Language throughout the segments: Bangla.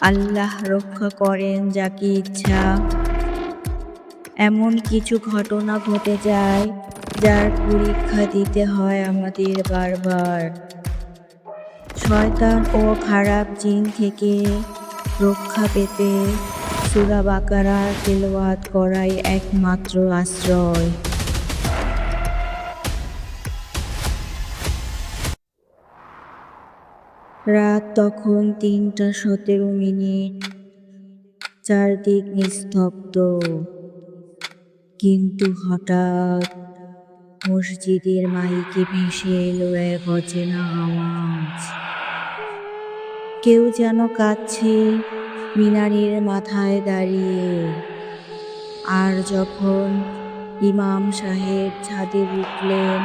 আল্লাহ রক্ষা করেন যাকে ইচ্ছা। এমন কিছু ঘটনা ঘটে যায় যার পরীক্ষা দিতে হয় আমাদের বারবার। শয়তান ও খারাপ জিন থেকে রক্ষা পেতে সূরা বাকারা তিলাওয়াত করাই একমাত্র আশ্রয়। রাত তখন ৩টা ১৭ মিনিট। চারদিক নিস্তব্ধ, কিন্তু হঠাৎ মসজিদের মাইকে ভেসে এলো এক অচেনা আওয়াজ। কেউ যেন কাঁদছে মিনারের মাথায় দাঁড়িয়ে। আর যখন ইমাম সাহেব ছাদে উঠলেন,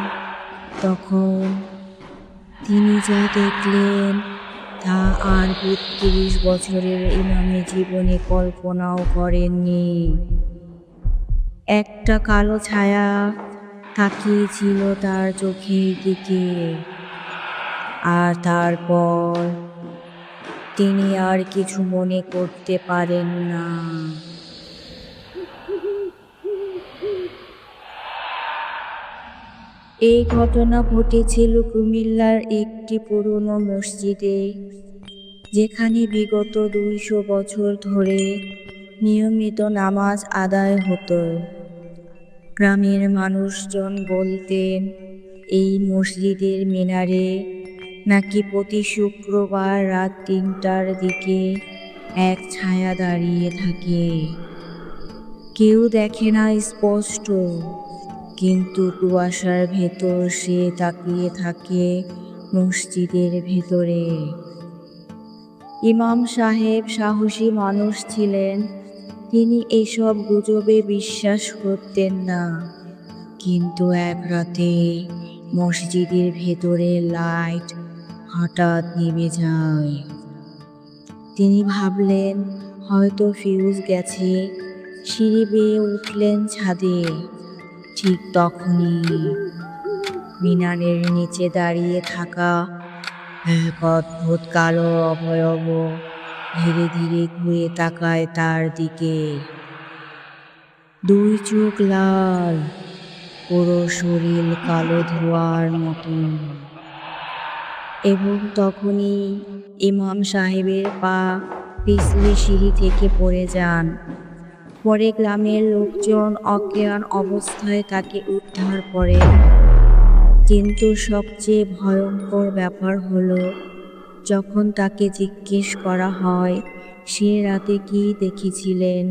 তখন তিনি যা দেখলেন তা আর ৩২ বছরের ইমামি জীবনে কল্পনাও করেননি। একটা কালো ছায়া তাকিয়েছিল তার চোখের দিকে, আর তারপর তিনি আর কিছু মনে করতে পারেন না। এই ঘটনা ঘটেছিল কুমিল্লার একটি পুরনো মসজিদে, যেখানে বিগত ২০০ বছর ধরে নিয়মিত নামাজ আদায় হতো। গ্রামের মানুষজন বলতেন এই মসজিদের মিনারে নাকি প্রতি শুক্রবার রাত ৩টার দিকে এক ছায়া দাঁড়িয়ে থাকে। কেউ দেখে না স্পষ্ট, কিন্তু কুয়াশার ভেতর সে তাকিয়ে থাকে মসজিদের ভেতরে। ইমাম সাহেব সাহসী মানুষ ছিলেন, তিনি এসব গুজবে বিশ্বাস করতেন না। কিন্তু এক রাতে মসজিদের ভেতরের লাইট হঠাৎ নিভে যায়। তিনি ভাবলেন হয়তো ফিউজ গেছে। সিঁড়ি বেয়ে উঠলেন ছাদে। ঠিক তখনই মিনারের নিচে দাঁড়িয়ে থাকা এক অদ্ভুত কালো অবয়ব ধীরে ধীরে ঘুরে তাকায় তার দিকে। ২ চোখ লাল, পুরো শরীর কালো ধোঁয়ার মতো। এবং তখনই ইমাম সাহেবের পা পিছলে সিঁড়ি থেকে পড়ে যান। পরে গ্রামের লোকজন অজ্ঞান অবস্থায় তাকে উদ্ধার করে। কিন্তু সবচেয়ে ভয়ঙ্কর ব্যাপার হলো, যখন তাকে জিজ্ঞেস করা হয় সে রাতে কি দেখেছিলেন,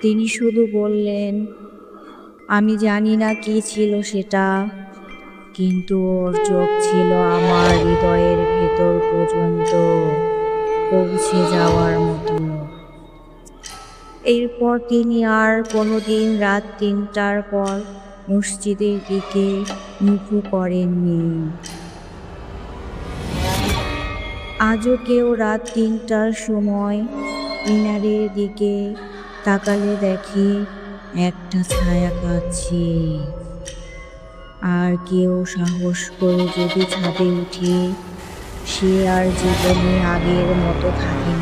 তিনি শুধু বললেন, আমি জানি না কি ছিল সেটা, কিন্তু ওর চোখ ছিল আমার হৃদয়ের ভেতর পর্যন্ত পৌঁছে যাওয়ার মতো। এরপর তিনি আর কোনোদিন রাত ৩টার পর মসজিদের দিকে মুখও করেননি। আজও কেউ রাত ৩টার সময় মিনারের দিকে তাকালে দেখে একটা ছায়া কাঁদছে। আর কেউ সাহস করে যদি ছাদে উঠে, সে আর জীবনে আগের মতো থাকে না।